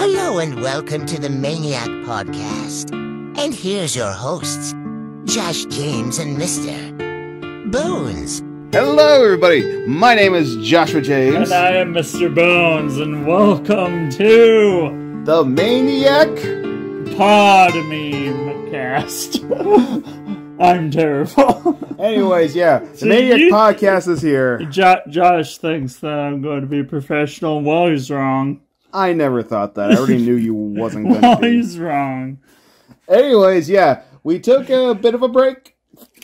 Hello and welcome to the Maniac podcast. And here's your hosts, Josh, James, and Mr. Bones. Hello, everybody. My name is Joshua James. And I am Mr. Bones, and welcome to the Maniac Podmeme-cast. I'm terrible. Anyways, yeah, the Maniac podcast is here. Josh thinks that I'm going to be professional. Well, he's wrong. I never thought that. I already knew you wasn't going Well, to be. he's wrong. Anyways, yeah, we took a bit of a break,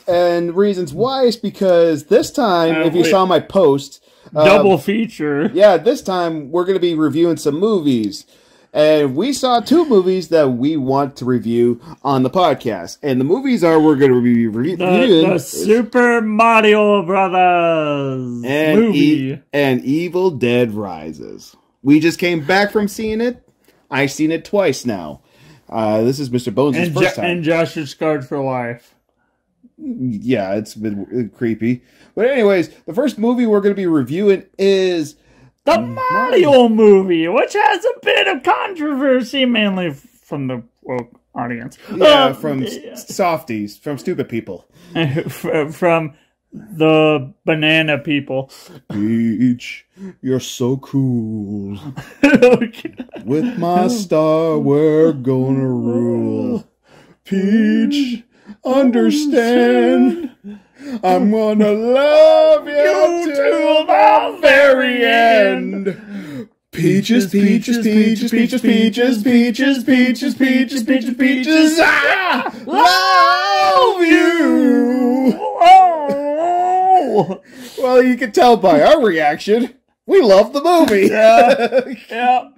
and reasons why is because this time, if you saw my post, double feature. Yeah, this time we're going to be reviewing some movies. And we saw two movies that we want to review on the podcast. And the movies we're going to be reviewing the Super Mario Brothers and movie. And Evil Dead Rises. We just came back from seeing it. I've seen it twice now. This is Mr. Bones' first time. And Josh is scarred for life. Yeah, it's been creepy. But anyways, the first movie we're going to be reviewing is the Mario movie, which has a bit of controversy, mainly from the woke audience. Yeah, from softies, from stupid people. From the banana people. Peach, you're so cool. Okay. With my star, we're gonna rule. Peach, understand. I'm gonna love you till the very end. Peaches, peaches, peaches, peaches, peaches, peaches, peaches, peaches, peaches, peaches. I love you. Oh. Well, you can tell by our reaction, we love the movie. Yeah.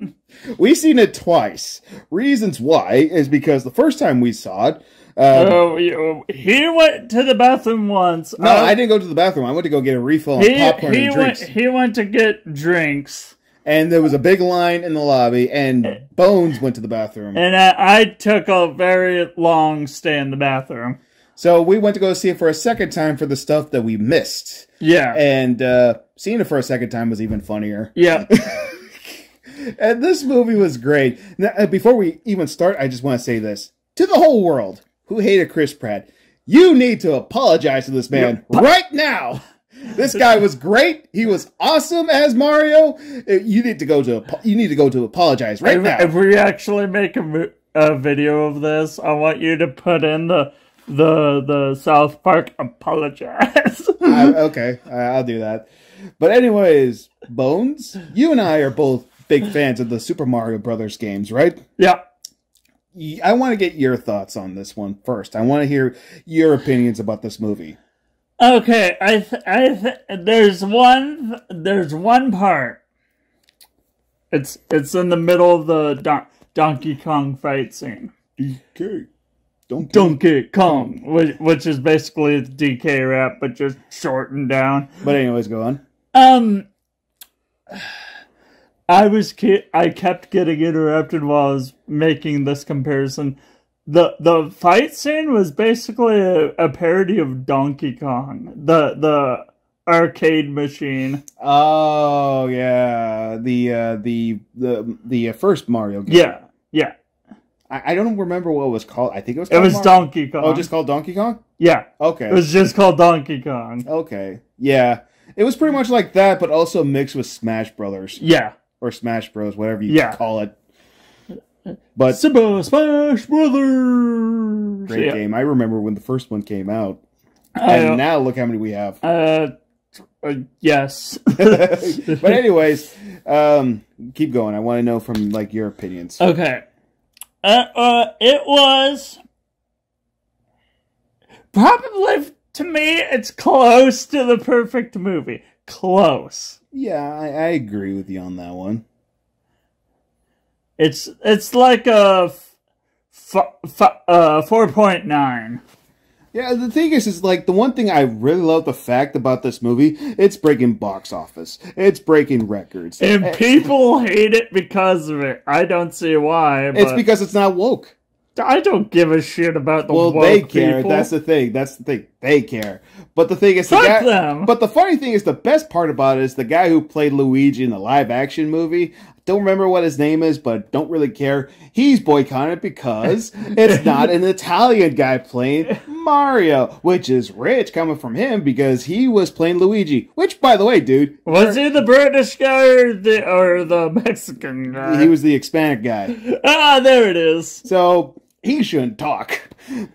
We've seen it twice. Reasons why is because the first time we saw it, he went to the bathroom once. No, I didn't go to the bathroom. I went to go get a refill on popcorn and drinks. He went to get drinks. And there was a big line in the lobby, and Bones went to the bathroom. And I took a very long stay in the bathroom. So we went to go see it for a second time for the stuff that we missed. Yeah. And seeing it for a second time was even funnier. Yeah. And this movie was great. Now, before we even start, I just want to say this. To the whole world who hated Chris Pratt, you need to apologize to this man right now. This guy was great. He was awesome as Mario. You need to go to apologize right now. If we actually make a video of this, I want you to put in the South Park apologize. Okay, I'll do that. But anyways, Bones, you and I are both big fans of the Super Mario Brothers games, right? Yeah. I want to get your thoughts on this one first. I want to hear your opinions about this movie. Okay, there's one part. It's in the middle of the Donkey Kong fight scene. Donkey Kong, which is basically the DK rap, but just shortened down. But anyways, go on. I kept getting interrupted while I was making this comparison. The fight scene was basically a parody of Donkey Kong, the arcade machine. Oh yeah, the first Mario game. Yeah. I don't remember what it was called. I think it was Donkey Kong. Oh, just called Donkey Kong? Yeah. Okay. It was just called Donkey Kong. Okay. Yeah. It was pretty much like that, but also mixed with Smash Brothers. Yeah. Or Smash Bros, whatever you call it. But Super Smash Brothers! Great game. I remember when the first one came out. And now look how many we have. Yes. But anyways, keep going. I want to know from your opinions. Okay. It was probably, to me, it's close to the perfect movie. Close. Yeah, I agree with you on that one. It's like a 4.9. Yeah, the thing is the one thing I really love the fact about this movie, it's breaking box office. It's breaking records. And people hate it because of it. I don't see why. But it's because it's not woke. I don't give a shit about the woke they care. people. That's the thing. They care. But the thing is, Fuck them. But the funny thing is, the best part about it is the guy who played Luigi in the live action movie. Don't remember what his name is, but don't really care. He's boycotted because it's not an Italian guy playing Mario, which is rich coming from him because he was playing Luigi. Which, by the way, dude, was he the British guy or the Mexican guy? He was the Hispanic guy. Ah, there it is. So he shouldn't talk.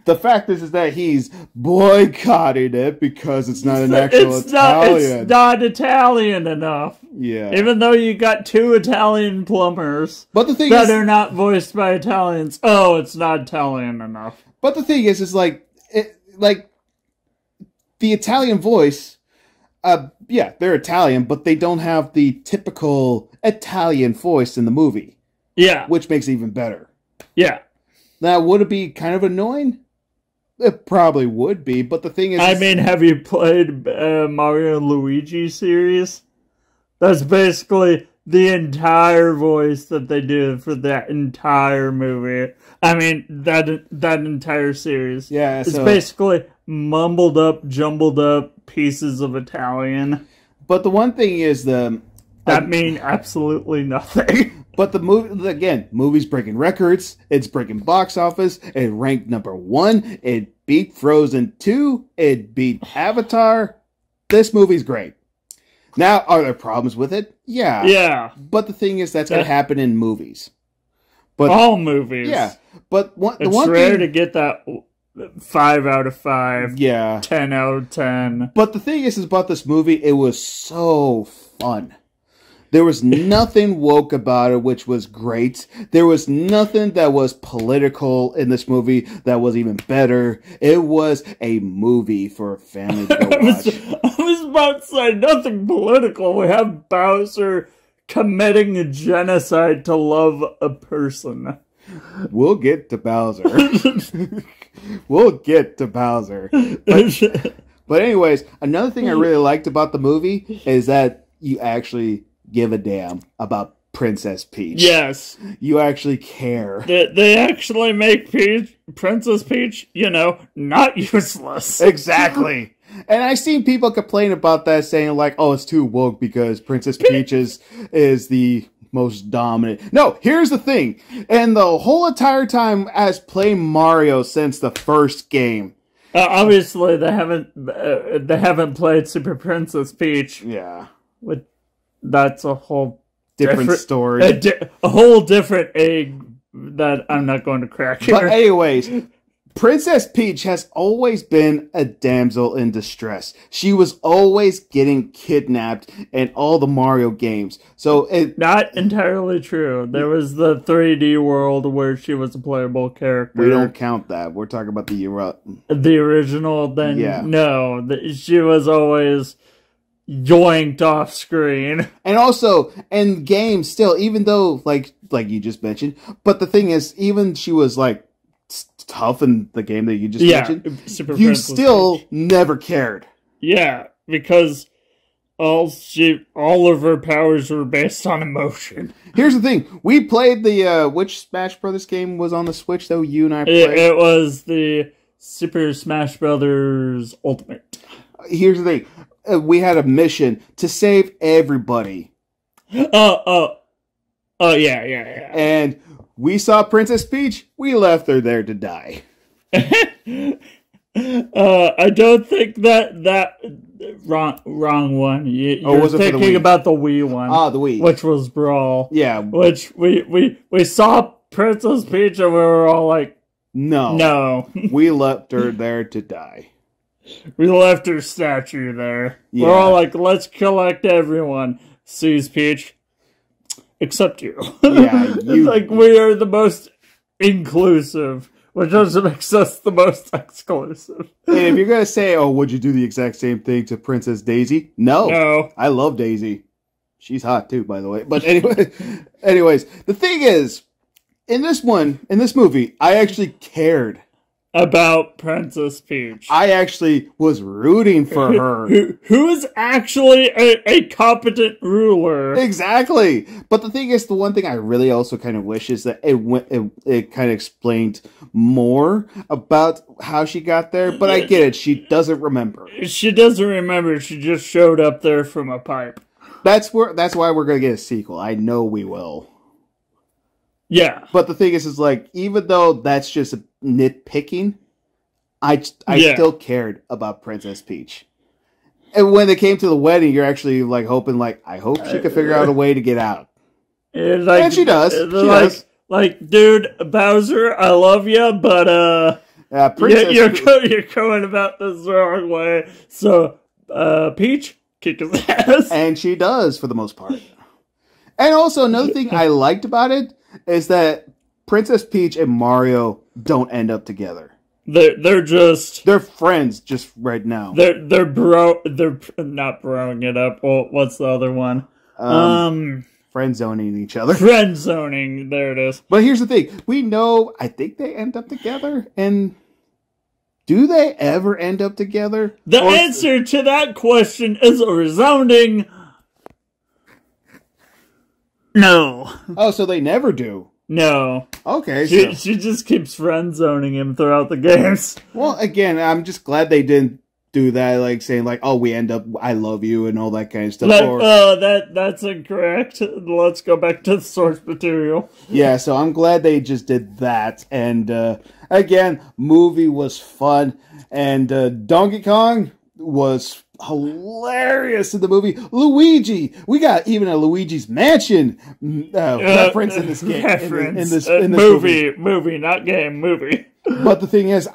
The fact is that he's boycotting it because it's not an actual Italian. It's not Italian enough. Yeah. Even though you got 2 Italian plumbers But the thing that is, are not voiced by Italians. Oh, it's not Italian enough. But the thing is like the Italian voice. Yeah, they're Italian, but they don't have the typical Italian voice in the movie. Yeah. Which makes it even better. Yeah. Now, would it be kind of annoying? It probably would be, but the thing is... I mean, have you played Mario and Luigi series? That's basically the entire voice that they do for that entire movie. I mean, that entire series. Yeah, it's basically mumbled up, jumbled up pieces of Italian. But the one thing is that mean absolutely nothing. But the movie, again, movie's breaking records. It's breaking box office. It ranked #1. It beat Frozen 2. It beat Avatar. This movie's great. Now, are there problems with it? Yeah. Yeah. But the thing is, that's going to happen in movies. But all movies. Yeah. But it's rare to get that 5 out of 5. Yeah. 10 out of 10. But the thing is about this movie, it was so fun. There was nothing woke about it, which was great. There was nothing that was political in this movie that was even better. It was a movie for a family to go watch. I was about to say nothing political. We have Bowser committing a genocide to love a person. We'll get to Bowser. We'll get to Bowser. But anyways, another thing I really liked about the movie is that you actually give a damn about Princess Peach. Yes. You actually care. They actually make Princess Peach, not useless. Exactly. And I've seen people complain about that, saying like, oh, it's too woke because Princess Peach is the most dominant. No, here's the thing. And the whole entire time as playing Mario since the first game. Obviously, they haven't played Super Princess Peach. Yeah. That's a whole different story. A whole different egg that I'm not going to crack here. But anyways, Princess Peach has always been a damsel in distress. She was always getting kidnapped in all the Mario games. So not entirely true. There was the 3D world where she was a playable character. We don't count that. We're talking about the original. Then yeah. No, she was always yoinked off screen. And also in games still, even though like you just mentioned, but the thing is, even she was like tough in the game that you just mentioned, Super you Princess still Peach. never cared. Yeah, because all of her powers were based on emotion. Here's the thing: we played the which Smash Brothers game was on the Switch though? You and I played. It was the Super Smash Brothers Ultimate. Here's the thing: we had a mission to save everybody. Oh, yeah. And we saw Princess Peach. We left her there to die. I don't think that wrong one. You're thinking about the Wii one. Ah, the Wii, which was Brawl. Yeah, which we saw Princess Peach and we were all like, no. We left her there to die. We left her statue there. Yeah. We're all like, let's collect everyone. Sees Peach. Except you. Yeah, you. Like, we are the most inclusive, which also makes us the most exclusive. And if you're going to say, oh, would you do the exact same thing to Princess Daisy? No. I love Daisy. She's hot too, by the way. But anyways, the thing is, in this movie, I actually cared about Princess Peach. I actually was rooting for her. Who is actually a competent ruler. Exactly. But the thing is, the one thing I really also kind of wish is that it kind of explained more about how she got there. But I get it. She doesn't remember. She doesn't remember. She just showed up there from a pipe. That's why we're going to get a sequel. I know we will. Yeah. But the thing is like, even though that's just nitpicking, I still cared about Princess Peach. And when it came to the wedding, you're actually like hoping, like, I hope she can figure out a way to get out. And she does. She does. Like, dude, Bowser, I love you, but you're going about this the wrong way. So, Peach, kick his ass. And she does, for the most part. And also, another thing I liked about it is that Princess Peach and Mario don't end up together. They're friends just right now. They're not broing it up. Well, what's the other one? Friend zoning each other. Friend zoning. There it is. But here's the thing. We know, I think they end up together. And do they ever end up together? The answer to that question is a resounding no. Oh, so they never do? No. Okay. She just keeps friend zoning him throughout the games. Well, again, I'm just glad they didn't do that, like saying like, "Oh, we end up, I love you," and all that kind of stuff. That's incorrect. Let's go back to the source material. Yeah, so I'm glad they just did that. And again, movie was fun, and Donkey Kong was hilarious in the movie. Luigi, we got even a Luigi's Mansion reference in this game. In this movie, not game, movie. But the thing is,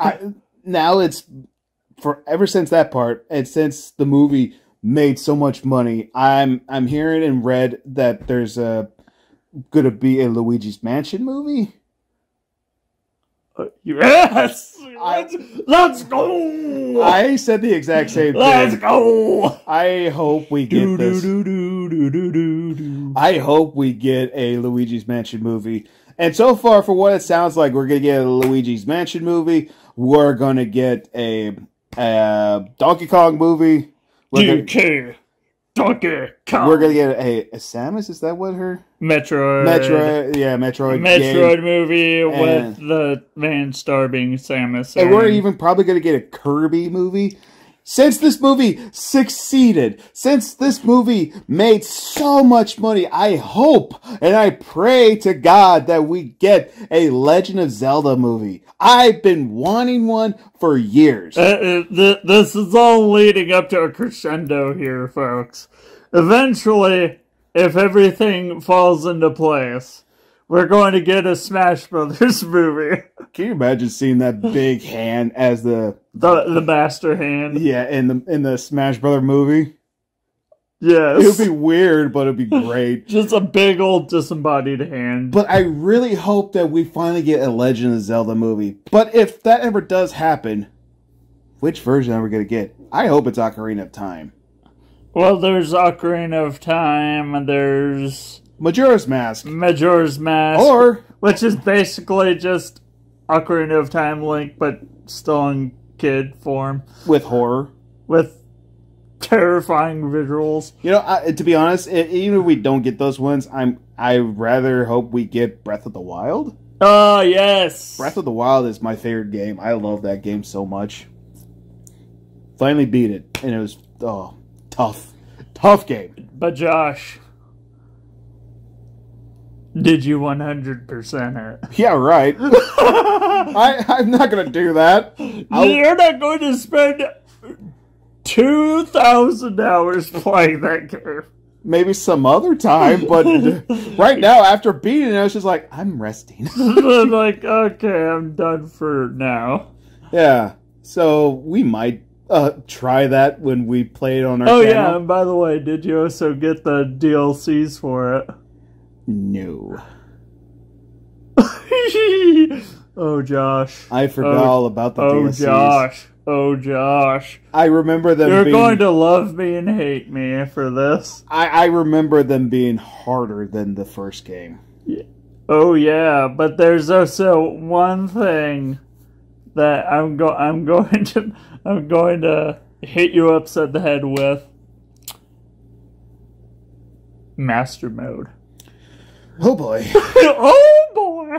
ever since that part, and since the movie made so much money, I'm hearing and read that there's gonna be a Luigi's Mansion movie. Yes! Let's go! I said the exact same thing. Let's go! I hope we get this. I hope we get a Luigi's Mansion movie. And so far, for what it sounds like, we're going to get a Luigi's Mansion movie. We're going to get a Donkey Kong movie. Donkey Kong. We're going to get a Samus, is that what her? Metroid. Metroid movie with the main star being Samus. And we're even probably going to get a Kirby movie. Since this movie succeeded, since this movie made so much money, I hope and I pray to God that we get a Legend of Zelda movie. I've been wanting one for years. This is all leading up to a crescendo here, folks. Eventually, if everything falls into place, we're going to get a Smash Brothers movie. Can you imagine seeing that big hand as the master hand? Yeah, in the Smash Brother movie. Yes. It would be weird, but it'd be great. Just a big old disembodied hand. But I really hope that we finally get a Legend of Zelda movie. But if that ever does happen, which version are we going to get? I hope it's Ocarina of Time. Well, there's Ocarina of Time, and there's Majora's Mask. Which is basically just Ocarina of Time Link, but still in kid form. With horror. With terrifying visuals. You know, to be honest, even if we don't get those ones, I rather hope we get Breath of the Wild. Oh, yes! Breath of the Wild is my favorite game. I love that game so much. Finally beat it, and it was, tough game. But Josh, did you 100% it? Yeah, right. I'm not going to do that. You're not going to spend 2,000 hours playing that game. Maybe some other time, but right now, after beating it, I was just like, I'm resting. I'm like, okay, I'm done for now. Yeah, so we might try that when we play it on our channel. Oh yeah, and by the way, did you also get the DLCs for it? No. Oh, Josh. I forgot all about the DLCs. Oh, Josh. I remember them You're going to love me and hate me for this. I remember them being harder than the first game. Yeah. Oh, yeah, but there's also one thing that I'm going to hit you upside the head with Master Mode. Oh boy. Oh boy!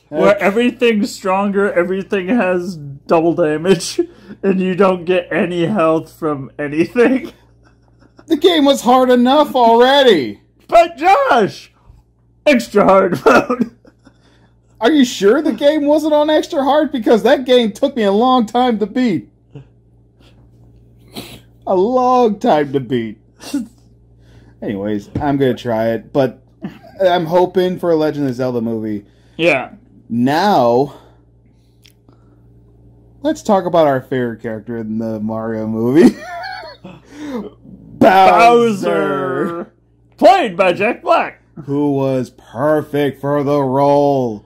Where everything's stronger, everything has double damage, and you don't get any health from anything. The game was hard enough already. But Josh! Extra hard mode. Are you sure the game wasn't on extra hard? Because that game took me a long time to beat. A long time to beat. Anyways, I'm going to try it, but I'm hoping for a Legend of Zelda movie. Yeah. Now, let's talk about our favorite character in the Mario movie. Bowser! Played by Jack Black. Who was perfect for the role.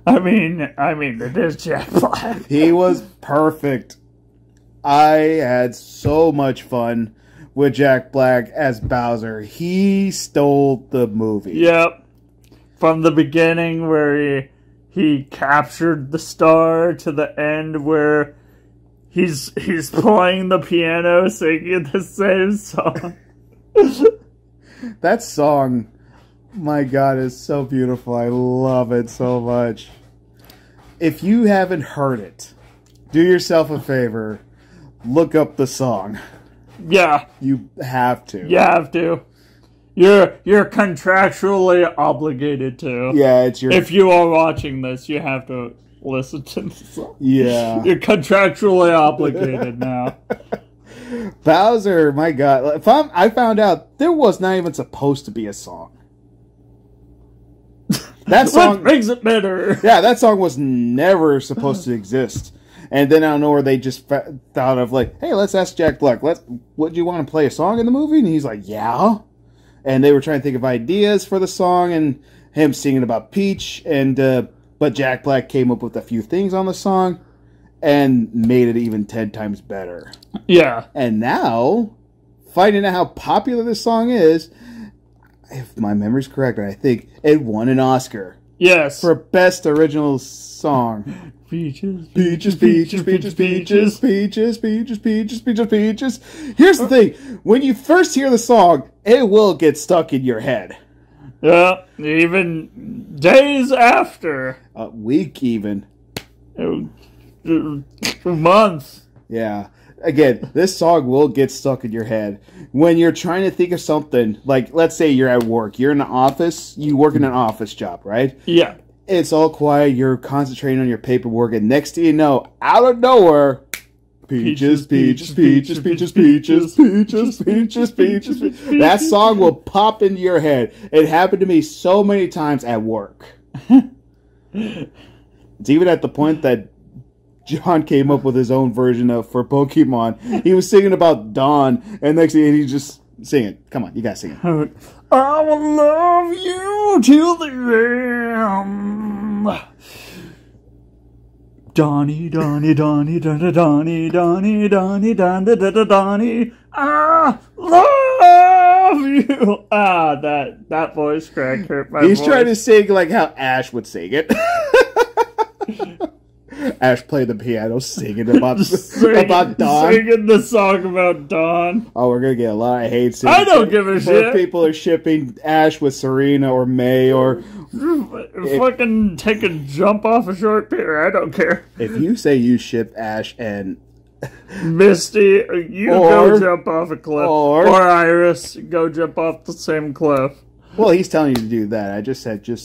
I mean, it is Jack Black. He was perfect. I had so much fun with Jack Black as Bowser. He stole the movie. Yep. From the beginning where he captured the star to the end where he's playing the piano singing the same song. That song, my God, is so beautiful. I love it so much. If you haven't heard it, do yourself a favor. Look up the song. Yeah. You have to. You have to. You're contractually obligated to. Yeah, it's your... If you are watching this, you have to listen to the song. Yeah. You're contractually obligated now. Bowser, my God. I found out there was not even supposed to be a song. That song... What makes it better? Yeah, that song was never supposed to exist. And then I don't know where they just thought of like, hey, let's ask Jack Black, would you want to play a song in the movie? And he's like, yeah. And they were trying to think of ideas for the song and him singing about Peach. But Jack Black came up with a few things on the song and made it even 10 times better. Yeah. And now, finding out how popular this song is, if my memory's correct, I think it won an Oscar. Yes. For Best Original Song. Peaches, peaches, peaches, peaches, peaches, peaches, peaches, peaches, peaches, peaches. Here's the thing. When you first hear the song, it will get stuck in your head. Yeah, even days after. A week even. Months. Yeah. Again, this song will get stuck in your head. When you're trying to think of something, like, let's say you're at work. You're in an office. You work in an office job, right? Yeah. It's all quiet. You're concentrating on your paperwork. And next thing you know, out of nowhere, peaches, peaches, peaches, peaches, peaches, peaches, peaches, peaches. That song will pop into your head. It happened to me so many times at work. It's even at the point that John came up with his own version of for Pokemon. He was singing about Dawn, and next thing he's just singing. Come on, you gotta sing it. I will love you till the end. Donnie, Donnie, Donnie, Donnie, Donnie, Donnie, Donnie, Donnie, Donnie, I love you. That voice crack hurt my voice. He's trying to sing like how Ash would sing it. Ash played the piano, singing about Dawn. Singing the song about Dawn. Oh, we're gonna get a lot of hate. I don't give a shit. People are shipping Ash with Serena or May or fucking take a jump off a short pier. I don't care. If you say you ship Ash and Misty, go jump off a cliff, or Iris, go jump off the same cliff. Well, he's telling you to do that. I just said you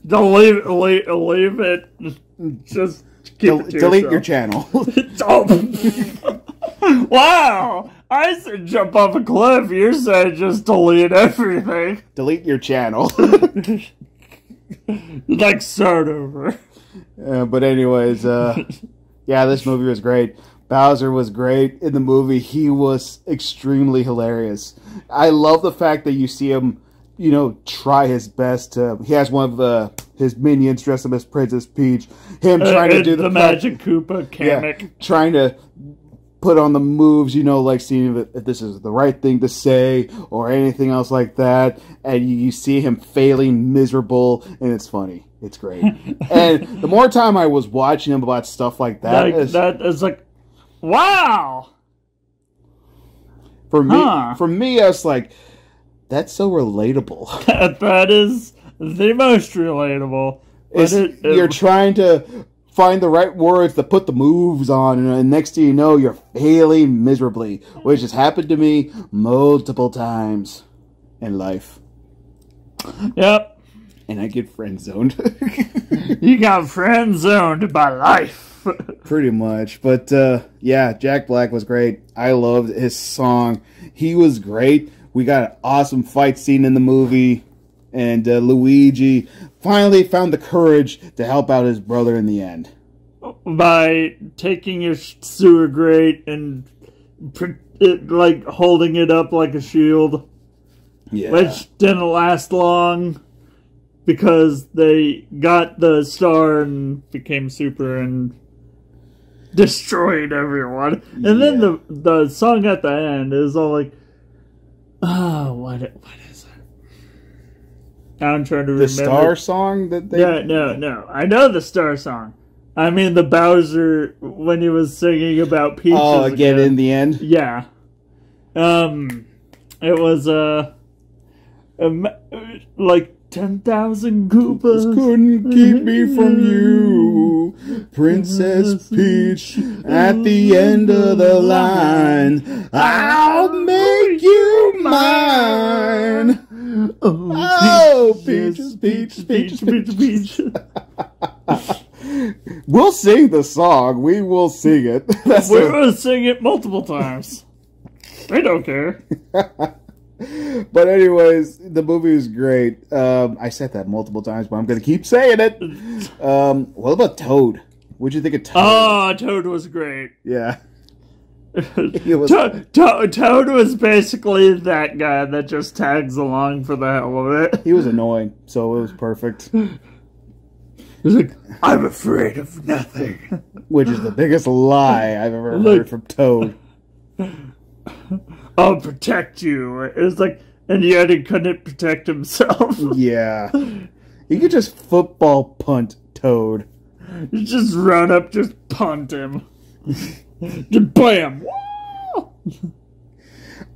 don't leave it. Just delete your channel. Wow! I said jump off a cliff. You said just delete everything. Delete your channel. Like start over. But anyways, yeah, this movie was great. Bowser was great in the movie. He was extremely hilarious. I love the fact that you see him, try his best to... He has one of his minions dressed up as Princess Peach. Him trying to do the Magic Koopa Kamek. Yeah, trying to put on the moves, like seeing if this is the right thing to say or anything else like that. And you see him failing miserable, and it's funny. It's great. And the more time I was watching him about stuff like that, that is like, wow. For me, I was like, that's so relatable. That is the most relatable. You're trying to find the right words to put the moves on, and next thing you know, you're failing miserably, which has happened to me multiple times in life. Yep. And I get friend-zoned. You got friend-zoned by life. Pretty much. But, yeah, Jack Black was great. I loved his song. He was great. We got an awesome fight scene in the movie. And Luigi finally found the courage to help out his brother in the end. By taking your sewer grate and holding it up like a shield. Yeah. Which didn't last long because they got the star and became super and destroyed everyone. And then the song at the end is all like, oh, what is it? I'm trying to remember. The Star song that they... No. I know the Star song. I mean the Bowser when he was singing about Peaches. Oh, again in the end? Yeah. It was, like 10,000 Koopas couldn't keep me from you, Princess Peach, at the end of the line. I'll make you mine. Oh, Peaches. We'll sing the song. We will sing it. We're going to sing it multiple times. I don't care. But anyways, the movie is great. I said that multiple times, but I'm going to keep saying it. What about Toad? What'd you think of Toad? Oh, Toad was great. Yeah. Toad was basically that guy that just tags along for the hell of it. He was annoying, so it was perfect. He's like, I'm afraid of nothing. Which is the biggest lie I've ever heard from Toad. I'll protect you. It's like, and yet he couldn't protect himself. Yeah. You could just football punt Toad. You just run up, just punt him. Just bam!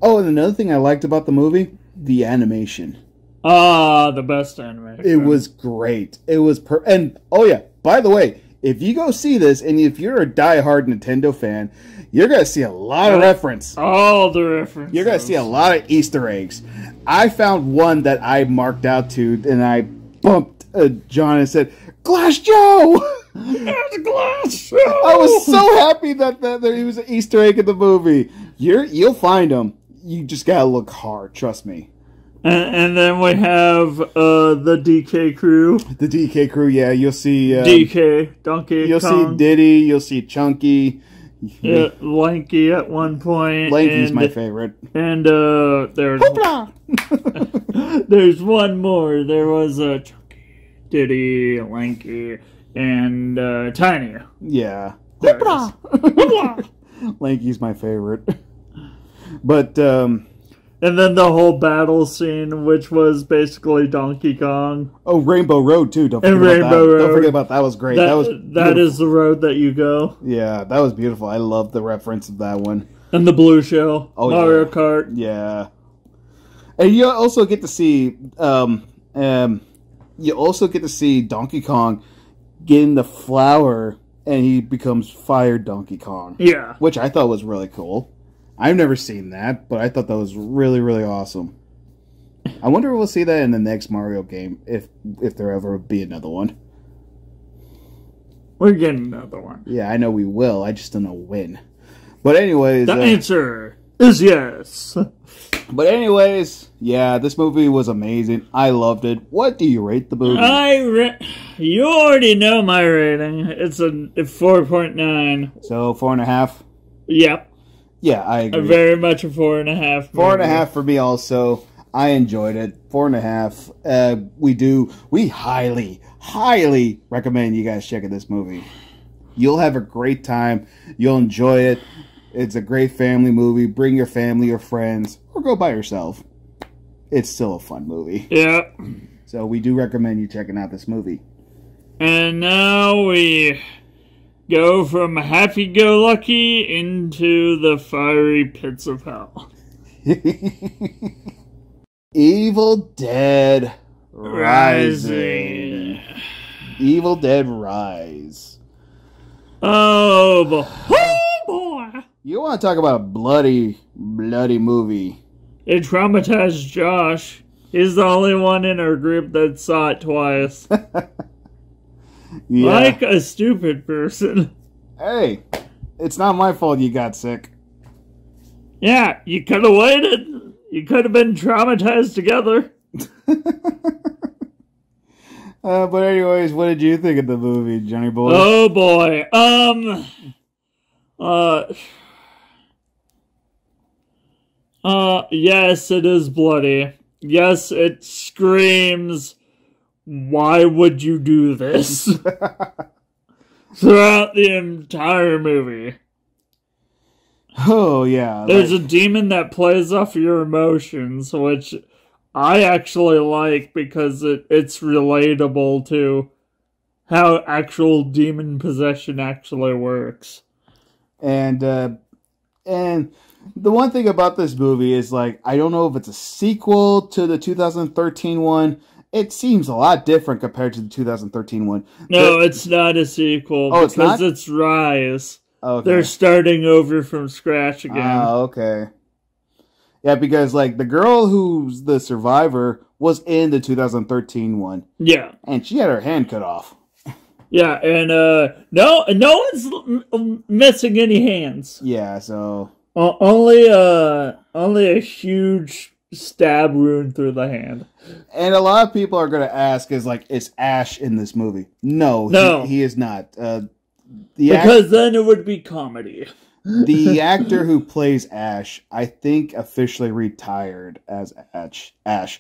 Oh, and another thing I liked about the movie, the animation. Ah, the best animation. It was great. It was and oh yeah, by the way, if you go see this and if you're a diehard Nintendo fan, you're gonna see a lot of reference. All the references. You're gonna see a lot of Easter eggs. I found one that I marked out to, and I bumped John and said, "Glass Joe." There's Glass Joe. I was so happy that he was an Easter egg in the movie. You'll find him. You just gotta look hard. Trust me. And then we have the DK crew. The DK crew, yeah. You'll see DK Donkey You'll Kong. see Diddy. You'll see Chunky. Yeah, Lanky at one point. Lanky's my favorite. And there's there's one more. There was Chunky, Diddy, Lanky, and Tiny. Yeah. Hoopla! Lanky's my favorite. But and then the whole battle scene, which was basically Donkey Kong. Oh, Rainbow Road too. Don't forget about that. Don't forget about that. That was great. That is the road that you go. Yeah, that was beautiful. I love the reference of that one. And the blue shell. Oh, Mario yeah. Kart. Yeah. And you also get to see Donkey Kong getting the flower and he becomes Fire Donkey Kong. Yeah. Which I thought was really cool. I've never seen that, but I thought that was really, really awesome. I wonder if we'll see that in the next Mario game, if there ever will be another one. We're getting another one. Yeah, I know we will. I just don't know when. But anyways... The answer is yes. But anyways, yeah, this movie was amazing. I loved it. What do you rate the movie? You already know my rating. It's a 4.9. So, 4.5? Yep. Yeah, I agree. Very much a 4.5. 4.5 for me also. I enjoyed it. 4.5. We highly recommend you guys check out this movie. You'll have a great time. You'll enjoy it. It's a great family movie. Bring your family or friends, or go by yourself. It's still a fun movie. Yeah. So we do recommend you checking out this movie. And now we go from happy-go-lucky into the fiery pits of hell. Evil Dead Rising. Evil Dead Rise. Oh boy. You want to talk about a bloody movie. It traumatized Josh. He's the only one in our group that saw it twice. Yeah. Like a stupid person. Hey, it's not my fault you got sick. Yeah, you could have waited. You could have been traumatized together. But anyways, what did you think of the movie, Johnny Boy? Oh boy. Yes, it is bloody. Yes, it screams, why would you do this? Throughout the entire movie. Oh, yeah. There's a demon that plays off your emotions, which I actually like because it's relatable to how actual demon possession actually works. And the one thing about this movie is, like, I don't know if it's a sequel to the 2013 one. It seems a lot different compared to the 2013 one. No, it's not a sequel. Oh, it's not? Because it's Rise. Okay. They're starting over from scratch again. Oh, okay. Yeah, because, like, the girl who's the survivor was in the 2013 one. Yeah. And she had her hand cut off. Yeah, and no one's missing any hands. Yeah, so... Only a huge stab wound through the hand. And a lot of people are going to ask, is Ash in this movie? No. He is not. Because then it would be comedy. The actor who plays Ash, I think, officially retired as Ash.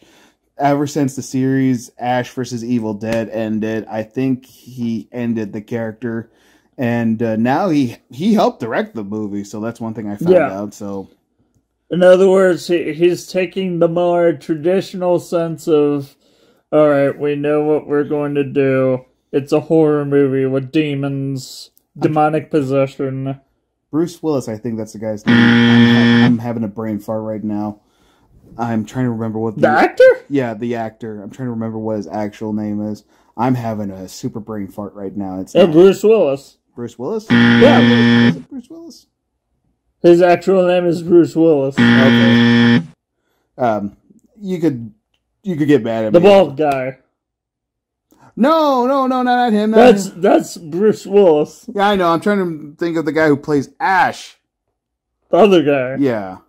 Ever since the series Ash vs. Evil Dead ended, I think he ended the character. And now he helped direct the movie, so that's one thing I found out. So, in other words, he's taking the more traditional sense of, all right, we know what we're going to do. It's a horror movie with demons, demonic possession. Bruce Willis, I think that's the guy's name. I'm having a brain fart right now. I'm trying to remember what the actor? Yeah, the actor. I'm trying to remember what his actual name is. I'm having a super brain fart right now. It's Bruce Willis. Bruce Willis? Yeah. Is it Bruce Willis? His actual name is Bruce Willis. Okay. You could get mad at me. The bald guy. No, not him. That's Bruce Willis. Yeah, I know. I'm trying to think of the guy who plays Ash. The other guy. Yeah.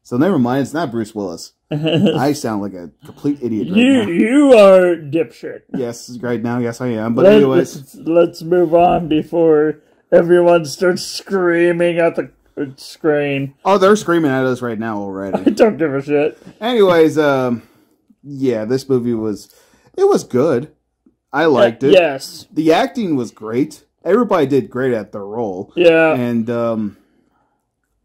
So never mind. It's not Bruce Willis. I sound like a complete idiot right now. You are dipshit. Yes, right now. Yes, I am. But anyways, let's move on before everyone starts screaming at the screen. Oh, they're screaming at us right now already. I don't give a shit. Anyways, yeah, this movie was good. I liked it. Yes. The acting was great. Everybody did great at their role. Yeah. And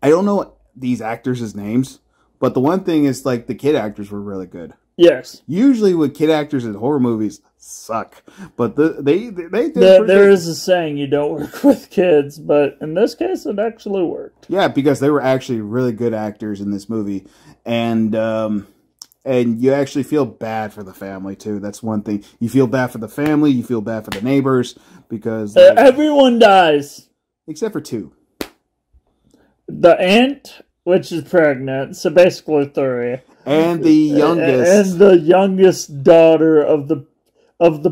I don't know these actors' names, but the one thing is, like, the kid actors were really good. Yes. Usually with kid actors in horror movies suck, but they did. There is a saying, you don't work with kids, but in this case it actually worked. Yeah, because they were actually really good actors in this movie, and you actually feel bad for the family too. That's one thing. You feel bad for the family, you feel bad for the neighbors, because everyone dies except for two. The aunt, which is pregnant, so basically three. And the youngest. And the youngest daughter of the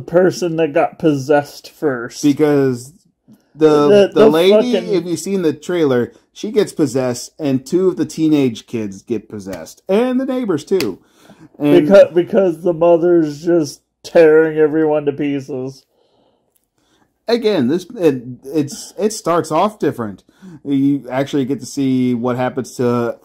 person that got possessed first. Because the lady, if you've seen the trailer, she gets possessed, and two of the teenage kids get possessed. And the neighbors, too. And because the mother's just tearing everyone to pieces. Again, it starts off different. You actually get to see what happens to...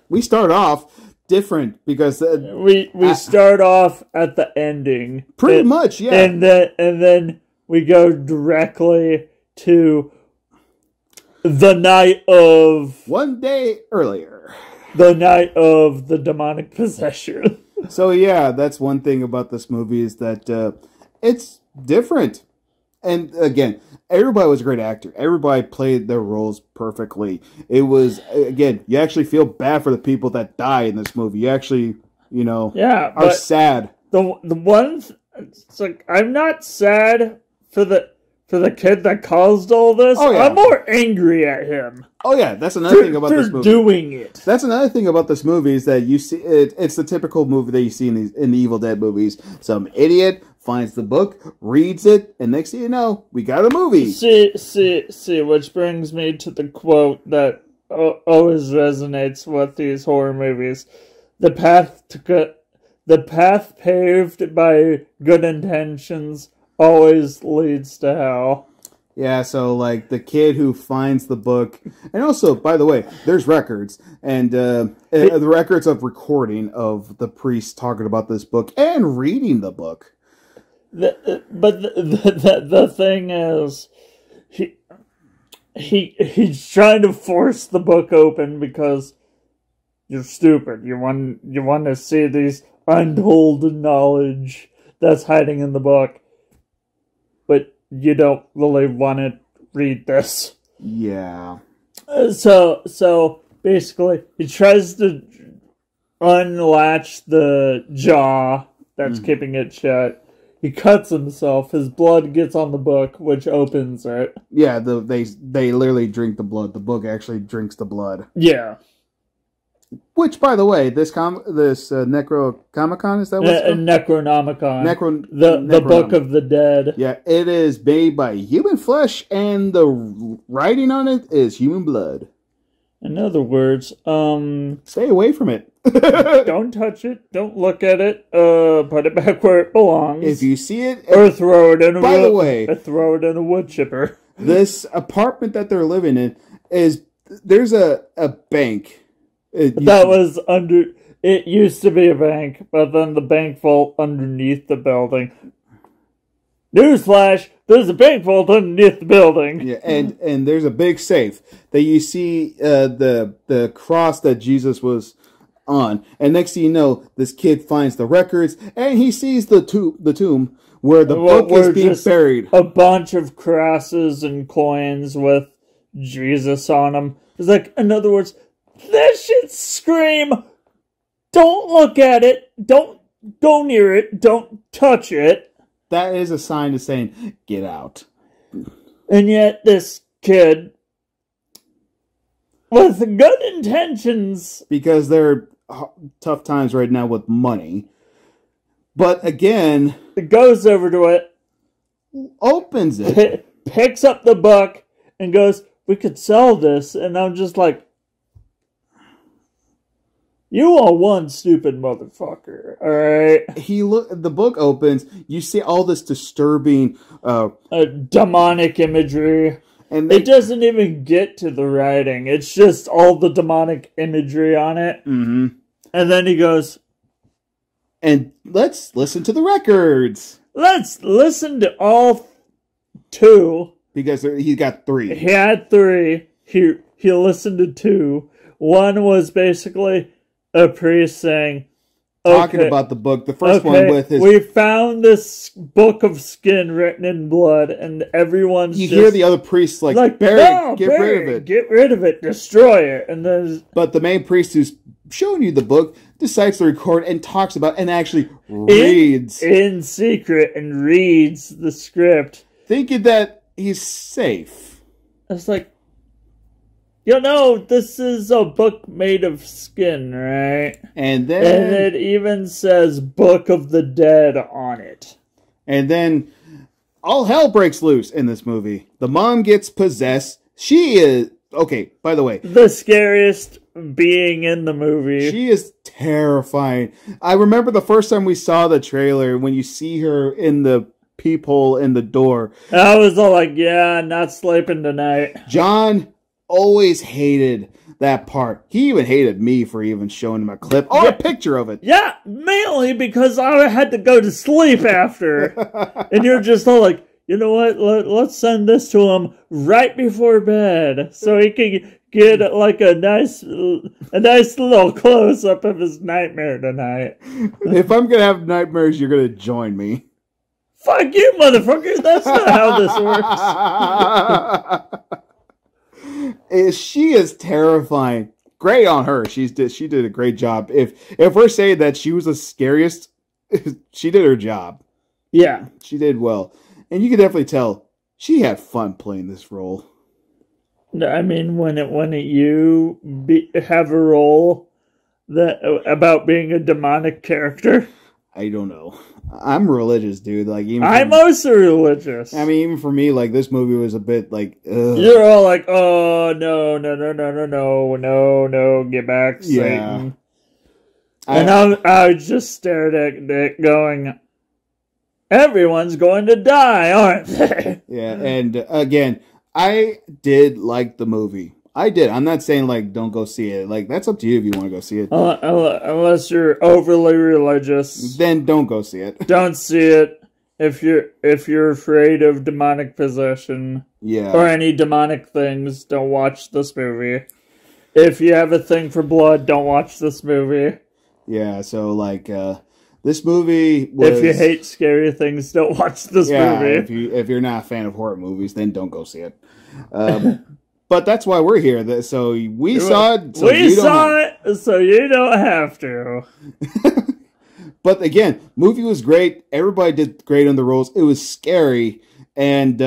We start off different because... we start off at the ending. Pretty much, yeah. And then we go directly to The night of... One day earlier. The night of the demonic possession. So yeah, that's one thing about this movie is that it's different. And again, everybody was a great actor. Everybody played their roles perfectly. It was, again, you actually feel bad for the people that die in this movie. You actually, are sad. The one, it's like, I'm not sad for the kid that caused all this. Oh, yeah. I'm more angry at him. Oh yeah, that's another thing about this movie. Doing it. That's another thing about this movie is that you see it's the typical movie that you see in the Evil Dead movies. Some idiot finds the book, reads it, and next thing you know, we got a movie. See, which brings me to the quote that always resonates with these horror movies: the path paved by good intentions always leads to hell. Yeah, so like the kid who finds the book, and also, by the way, there's records and the records of recording of the priest talking about this book and reading the book. But the thing is, he's trying to force the book open because you're stupid. You want to see these untold knowledge that's hiding in the book, but you don't really want to read this. Yeah. So basically, he tries to unlatch the jaw that's keeping it shut. He cuts himself. His blood gets on the book, which opens it. Yeah, they literally drink the blood. The book actually drinks the blood. Yeah. Which, by the way, this Necronomicon, is that what it's called? Necronomicon. The Book of the Dead. Yeah, it is made by human flesh, and the writing on it is human blood. In other words, stay away from it. Don't touch it. Don't look at it. Put it back where it belongs. If you see it, or throw it in throw it in a wood chipper. This apartment that they're living in there's a bank. It used to be a bank, but then the bank vault underneath the building. Newsflash! There's a bank vault underneath the building. Yeah, and there's a big safe that you see the cross that Jesus was on, and next thing you know, this kid finds the records, and he sees the tomb where the book is being buried. A bunch of crosses and coins with Jesus on them. It's like, in other words, that should scream, don't look at it, don't go near it, don't touch it. That is a sign of saying, get out. And yet this kid, with good intentions... Because they're tough times right now with money. But again... It goes over to it. Opens it. Picks up the book and goes, we could sell this. And I'm just like, you are one stupid motherfucker, alright? The book opens, you see all this disturbing... demonic imagery. And it doesn't even get to the writing. It's just all the demonic imagery on it. Mm-hmm. And then he goes... And let's listen to the records. Let's listen to all two. Because he got 3. He had 3. He listened to 2. One was basically... a priest saying, talking about the book. The first one with his... We found this book of skin written in blood, and everyone's You hear the other priests like bury it, get rid of it. Get rid of it, destroy it. And then... But the main priest who's showing you the book decides to record and talks about and actually reads. In secret, and reads the script. Thinking that he's safe. It's like, this is a book made of skin, right? And then... And it even says Book of the Dead on it. And then all hell breaks loose in this movie. The mom gets possessed. She is... Okay, by the way... the scariest being in the movie. She is terrifying. I remember the first time we saw the trailer, when you see her in the peephole in the door. I was all like, yeah, not sleeping tonight. John... always hated that part. He even hated me for even showing him a clip or a picture of it. Yeah, mainly because I had to go to sleep after. And you're just all like, you know what? Let's send this to him right before bed, so he can get like a nice little close up of his nightmare tonight. If I'm gonna have nightmares, you're gonna join me. Fuck you, motherfucker! That's not how this works. She is terrifying. Great on her. She did a great job. If we're saying that she was the scariest, she did her job. Yeah, she did well, and you can definitely tell she had fun playing this role. I mean, when you have a role that about being a demonic character, I don't know. I'm religious, dude. Like I'm also religious. I mean, even for me, like this movie was a bit like. Ugh. You're all like, oh no, get back, Satan. And I just stared at it, going, everyone's going to die, aren't they? Yeah, and again, I did like the movie. I did. I'm not saying, like, don't go see it. Like, that's up to you if you want to go see it. Unless you're overly religious. Then don't go see it. Don't see it if you're afraid of demonic possession. Yeah. Or any demonic things, don't watch this movie. If you have a thing for blood, don't watch this movie. Yeah, so, like, this movie was... If you hate scary things, don't watch this movie. If you're not a fan of horror movies, then don't go see it. But that's why we're here. So we saw it. So we saw it, so you don't have to. But again, movie was great. Everybody did great on the roles. It was scary. And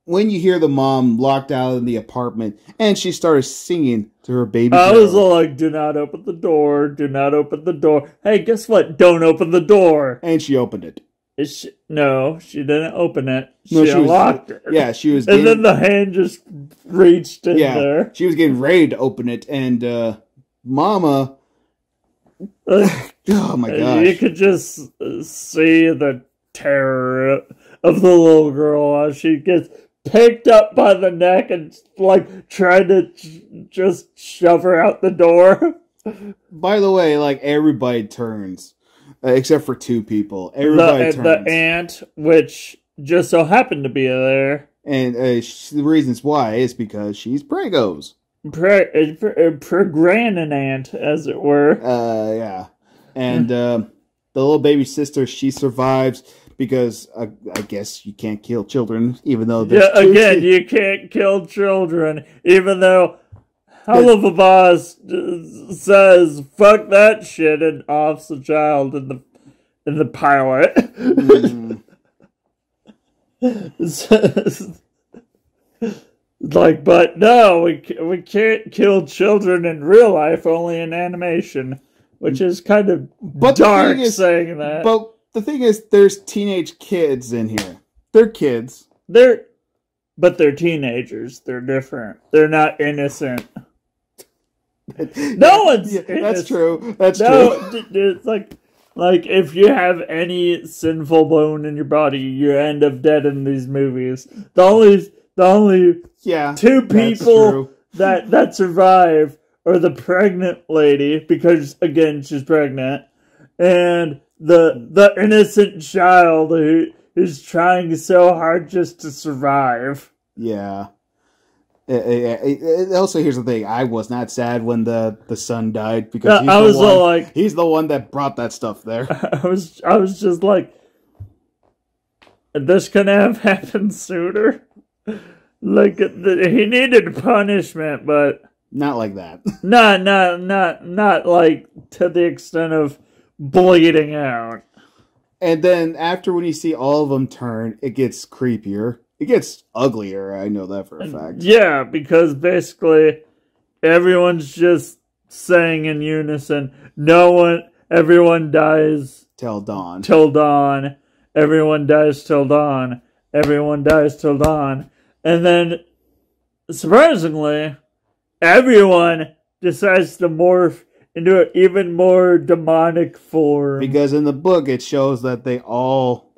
when you hear the mom locked out in the apartment and she started singing to her baby I girl, was all like, do not open the door. Do not open the door. Hey, guess what? Don't open the door. And she opened it. No, she didn't open it. She unlocked it. Yeah, she was. And then the hand just reached in there. She was getting ready to open it, and Mama. Oh my gosh! You could just see the terror of the little girl as she gets picked up by the neck and like trying to just shove her out the door. By the way, like everybody turns. Except for two people. Everybody turns. The aunt, which just so happened to be there. And the reasons why is because she's pregos. Pre-grannan aunt, as it were. Yeah. And the little baby sister, she survives because I guess you can't kill children, even though there's you can't kill children, even though Hell of a Boss says "fuck that shit" and offs a child in the pilot. Like, but no, we can't kill children in real life, only in animation, which is kind of dark saying that. But the thing is, there's teenage kids in here. They're kids. But they're teenagers. They're different. They're not innocent. No one's innocent. That's true. That's true. It's like if you have any sinful bone in your body, you end up dead in these movies. The only two people that survive are the pregnant lady, because again she's pregnant, and the innocent child who is trying so hard just to survive. Yeah. Also, here's the thing: I was not sad when the son died, because he's the one that brought that stuff there. I was just like, this could have happened sooner. Like he needed punishment, but not like that. Not like to the extent of bleeding out. And then after, when you see all of them turn, it gets creepier. It gets uglier, I know that for a fact. Yeah, because basically everyone's just saying in unison, everyone dies till dawn. Everyone dies till dawn. Everyone dies till dawn. And then, surprisingly, everyone decides to morph into an even more demonic form. Because in the book, it shows that they all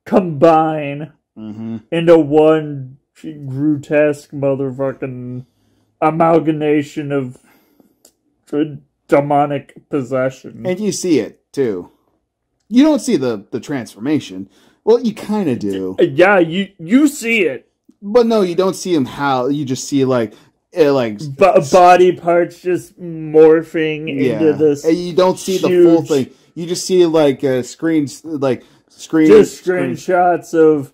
combine into one grotesque motherfucking amalgamation of demonic possession. And you see it, too. You don't see the transformation. Well, you kind of do. Yeah, you see it. But no, you don't see him how. You just see like body parts just morphing into this. And you don't see the full thing. You just see like screens. Just screenshots of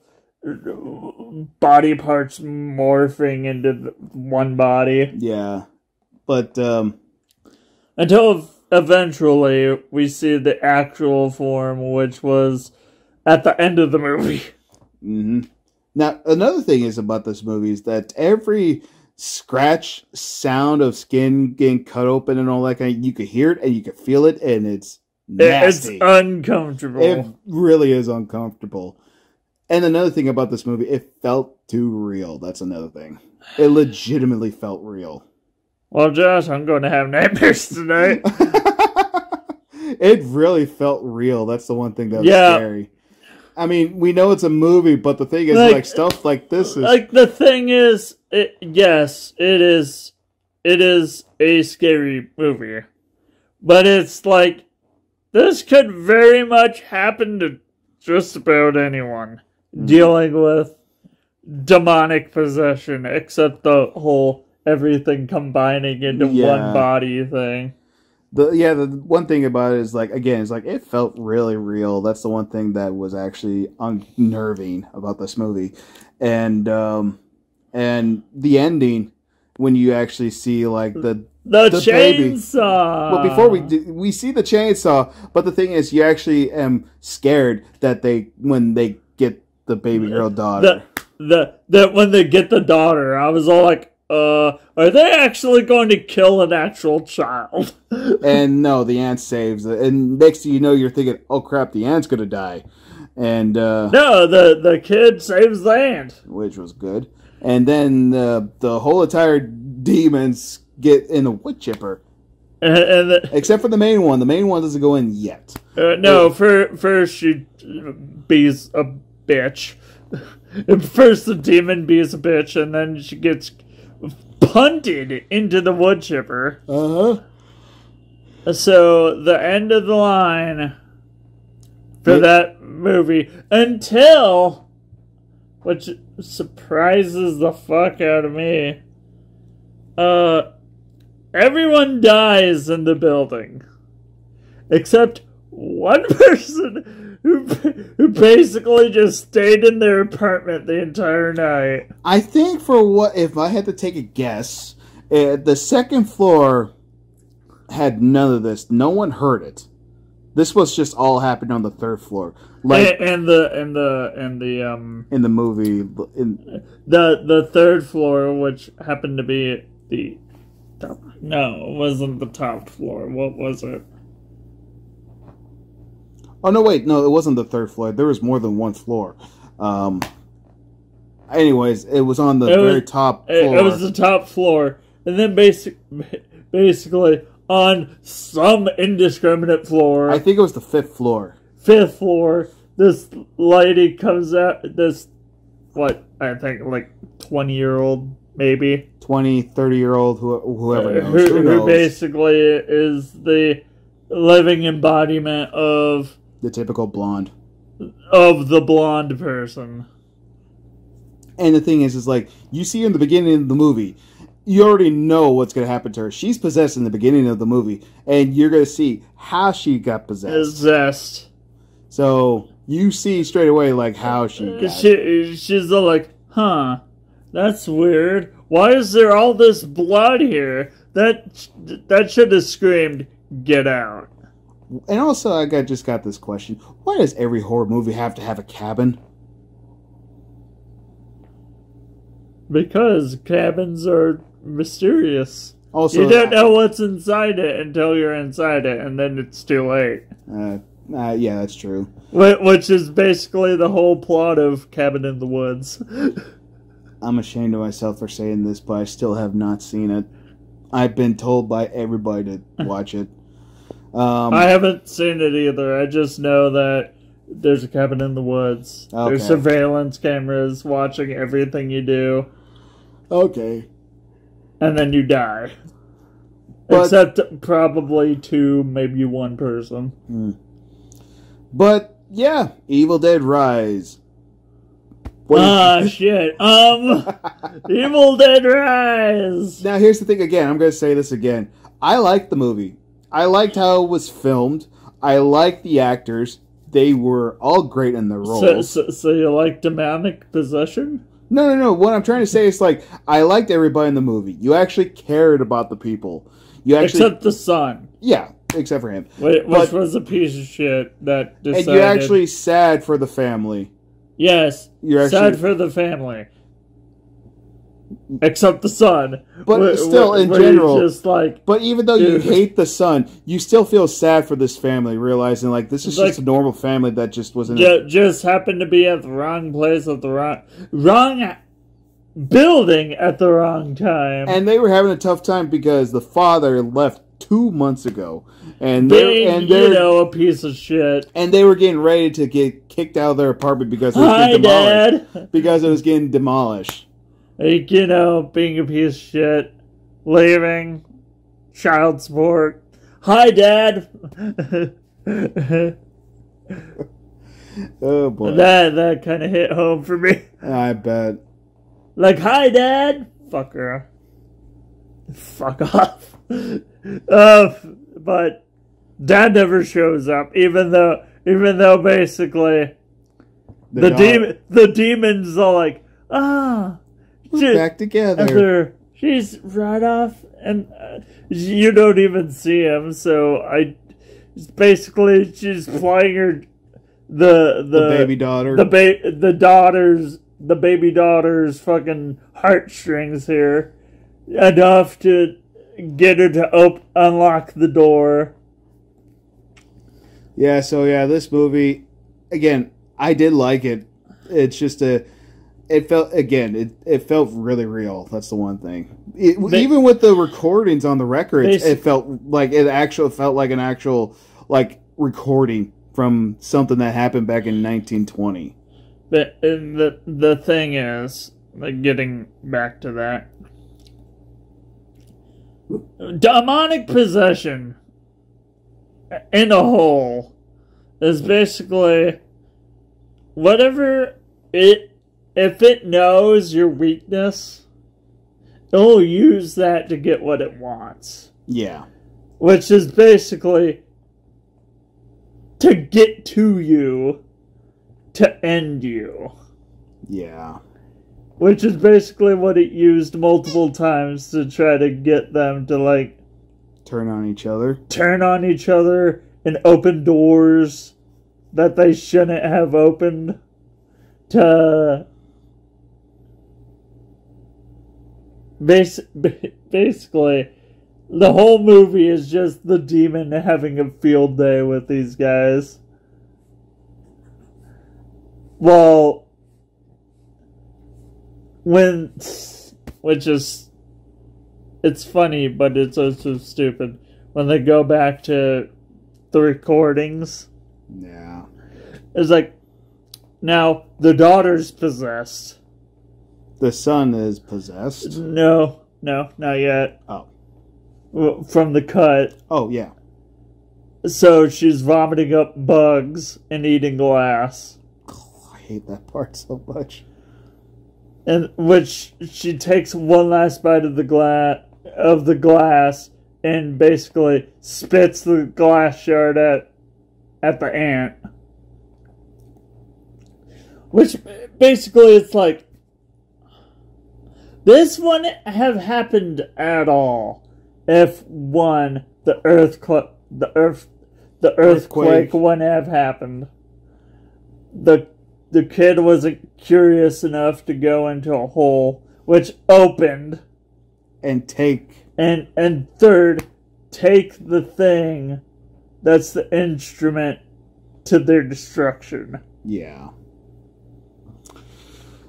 body parts morphing into one body. Yeah. But until eventually we see the actual form, which was at the end of the movie. Mm-hmm. Now, another thing is about this movie is that every scratch sound of skin getting cut open and all that kind, you could hear it and you could feel it, and it's nasty. It's uncomfortable. It really is uncomfortable. And another thing about this movie, it felt too real. That's another thing. It legitimately felt real. Well, Josh, I'm going to have nightmares tonight. It really felt real. That's the one thing that was scary. I mean, we know it's a movie, but the thing is, like stuff like this is... Like, the thing is, yes, it is a scary movie. But it's like, this could very much happen to just about anyone dealing with demonic possession, except the whole everything combining into one body thing. The one thing about it is, like, again, it's like, it felt really real. That's the one thing that was actually unnerving about this movie. And the ending, when you actually see, like, the chainsaw. Baby. Well, before we see the chainsaw, but the thing is, you actually am scared that when they get the baby girl daughter. That when they get the daughter, I was all like, are they actually going to kill an actual child? And no, the aunt saves it. And next thing you know, you're thinking, oh crap, the aunt's gonna die. And no, the kid saves the aunt, which was good. And then the whole entire demons get in the wood chipper. Except for the main one. The main one doesn't go in yet. First she bees a bitch. First the demon bees a bitch, and then she gets punted into the wood chipper. So the end of the line for that movie, until, which surprises the fuck out of me, everyone dies in the building except one person who basically just stayed in their apartment the entire night. I think if I had to take a guess, the second floor had none of this. No one heard it. This was just all happened on the third floor. Like in the movie, the third floor, which happened to be the top. No, it wasn't the top floor. What was it? Oh, no, wait. No, it wasn't the third floor. There was more than one floor. Anyways, it was on the very top floor. It was the top floor. And then basically on some indiscriminate floor. I think it was the fifth floor. Fifth floor. This lady comes out. I think like 20-year-old, maybe. 20, 30-year-old, whoever knows. Who basically is the living embodiment of... the typical blonde. Of the blonde person. And the thing is like, you see her in the beginning of the movie. You already know what's going to happen to her. She's possessed in the beginning of the movie. And you're going to see how she got possessed. So, you see straight away, like, how she got She's like, huh, that's weird. Why is there all this blood here? That should have screamed, get out. And also, I just got this question. Why does every horror movie have to have a cabin? Because cabins are mysterious. Also, you don't know what's inside it until you're inside it, and then it's too late. Yeah, that's true. Which is basically the whole plot of Cabin in the Woods. I'm ashamed of myself for saying this, but I still have not seen it. I've been told by everybody to watch it. I haven't seen it either. I just know that there's a cabin in the woods. Okay. There's surveillance cameras watching everything you do. Okay. And then you die. Except probably two, maybe one person. But yeah, Evil Dead Rise. Shit. Evil Dead Rise. Now here's the thing again. I'm going to say this again. I liked the movie. I liked how it was filmed. I liked the actors. They were all great in their roles. So you like demonic possession? No. What I'm trying to say is, like, I liked everybody in the movie. You actually cared about the people. Except the son. Yeah, except for him. Which was a piece of shit that decided... And you're actually sad for the family. Yes, you're sad for the family. Except the son. But still, in general... Just like, but even though you hate the son, you still feel sad for this family, realizing, like, this is just a normal family that just wasn't... Just happened to be at the wrong place at the wrong building at the wrong time. And they were having a tough time because the father left 2 months ago. And a piece of shit. And they were getting ready to get kicked out of their apartment because it was getting demolished. Dad. Because it was getting demolished. Like, being a piece of shit. Leaving. Child support. Hi, Dad. Oh, boy. That kind of hit home for me. I bet. Like, hi, Dad. Fuck her. Fuck off. But Dad never shows up, even though basically the demons are like, we're back together. She's right off, and you don't even see him. So basically she's playing her the baby daughter, the baby daughter's fucking heartstrings here, enough to get her to unlock the door. Yeah, so this movie, again, I did like it. It's just it felt really real. That's the one thing. Even with the recordings on the records, it felt like an actual recording from something that happened back in 1920. But the thing is, like, getting back to that, demonic possession in a whole is basically whatever if it knows your weakness, it'll use that to get what it wants. Yeah. Which is basically to get to you, to end you. Yeah. Which is basically what it used multiple times to try to get them to, like... Turn on each other and open doors that they shouldn't have opened. To... Basically, the whole movie is just the demon having a field day with these guys. Well... it's funny, but it's also stupid when they go back to the recordings. Yeah. It's like, now the daughter's possessed. The son is possessed? No, not yet. Oh. From the cut. Oh, yeah. So she's vomiting up bugs and eating glass. Oh, I hate that part so much. And which she takes one last bite of the glass and basically spits the glass shard at the ant. Which basically it's like, this wouldn't have happened at all if the earthquake wouldn't have happened. The kid wasn't curious enough to go into a hole, which opened. And take the thing that's the instrument to their destruction. Yeah.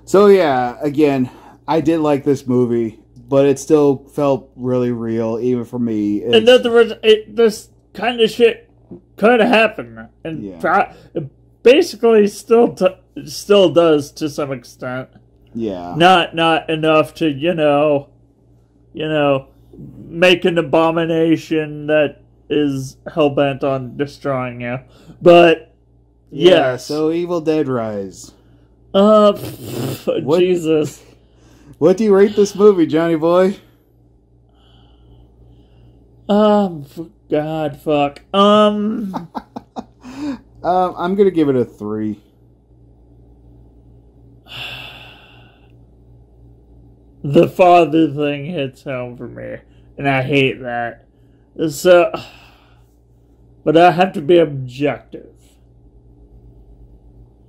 So yeah, again, I did like this movie, but it still felt really real, even for me. In other words, this kind of shit could happen. And basically still does to some extent. Yeah. Not enough to, make an abomination that is hell-bent on destroying you. But Yeah, Yes. so Evil Dead Rise. Jesus. What do you rate this movie, Johnny boy? God, fuck. I'm gonna give it a 3. The father thing hits home for me, and I hate that. So, but I have to be objective.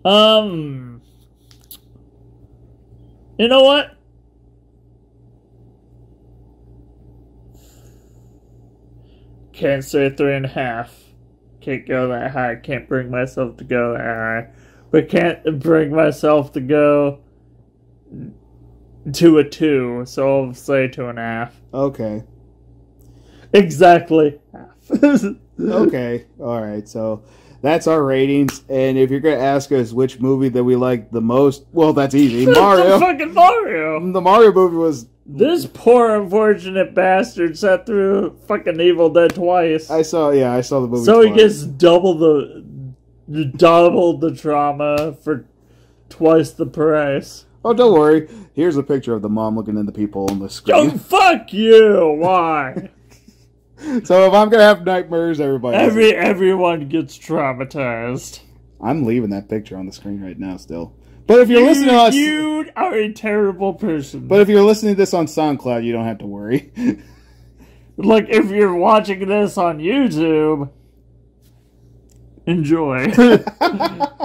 You know what? Can't say 3.5. Can't go that high. Can't bring myself to go that high. But can't bring myself to go to a 2. So I'll say 2.5. Okay. Exactly half. Okay. Alright, so that's our ratings. And if you're going to ask us which movie that we like the most, well, that's easy. Mario. Fucking Mario. The Mario movie was... This poor unfortunate bastard sat through fucking Evil Dead twice. I saw the movie So twice. he gets double the trauma for twice the price. Oh, don't worry. Here's a picture of the mom looking at the people on the screen. Oh, fuck you! Why? So if I'm going to have nightmares, everybody... Everyone gets traumatized. I'm leaving that picture on the screen right now still. But if you're listening to us... You are a terrible person. But if you're listening to this on SoundCloud, you don't have to worry. Like, if you're watching this on YouTube, enjoy.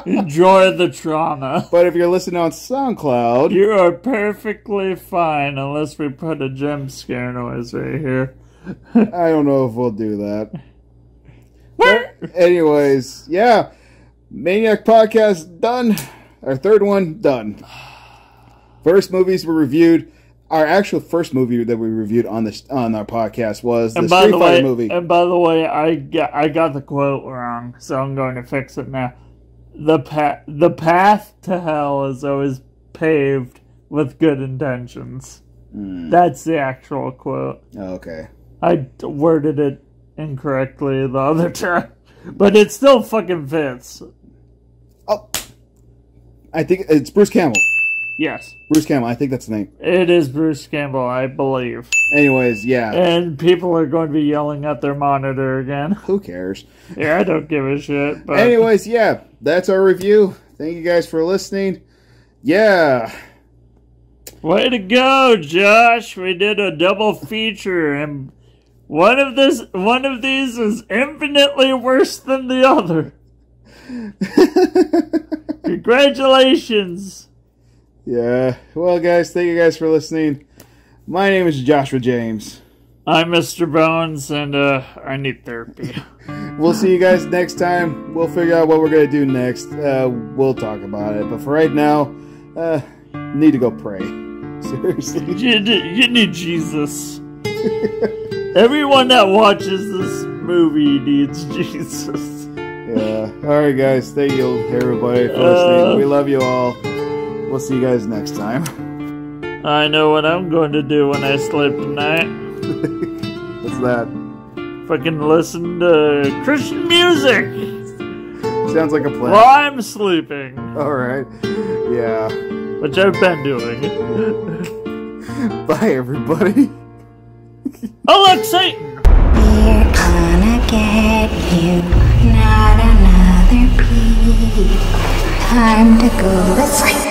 Enjoy the trauma. But if you're listening on SoundCloud... You are perfectly fine unless we put a jump scare noise right here. I don't know if we'll do that. But anyways, yeah. Maniac podcast done. Our third one done. First movies were reviewed. Our actual first movie that we reviewed on our podcast was the Street Fighter movie. And by the way, I got the quote wrong, so I'm going to fix it now. The path to hell is always paved with good intentions. That's the actual quote. Oh, okay. I worded it incorrectly the other time, but it still fucking fits. Oh, I think it's Bruce Campbell. Yes. Bruce Campbell, I think that's the name. It is Bruce Campbell, I believe. Anyways, yeah. And people are going to be yelling at their monitor again. Who cares? Yeah, I don't give a shit. But Anyways, yeah, that's our review. Thank you guys for listening. Yeah. Way to go, Josh. We did a double feature, and one of these is infinitely worse than the other. Congratulations. Yeah. Well, guys, thank you guys for listening. My name is Joshua James. I'm Mr. Bones, and I need therapy. We'll see you guys next time. We'll figure out what we're going to do next. We'll talk about it. But for right now, need to go pray. Seriously. You need Jesus. Everyone that watches this movie needs Jesus. Yeah. Alright, guys. Thank you, everybody, for listening. We love you all. We'll see you guys next time. I know what I'm going to do when I sleep tonight. What's that? Fucking listen to Christian music. Sounds like a plan. While I'm sleeping. Alright. Yeah. Which I've been doing. Bye, everybody. Oh, look, Satan! We're gonna get you, not another peep. Time to go to sleep.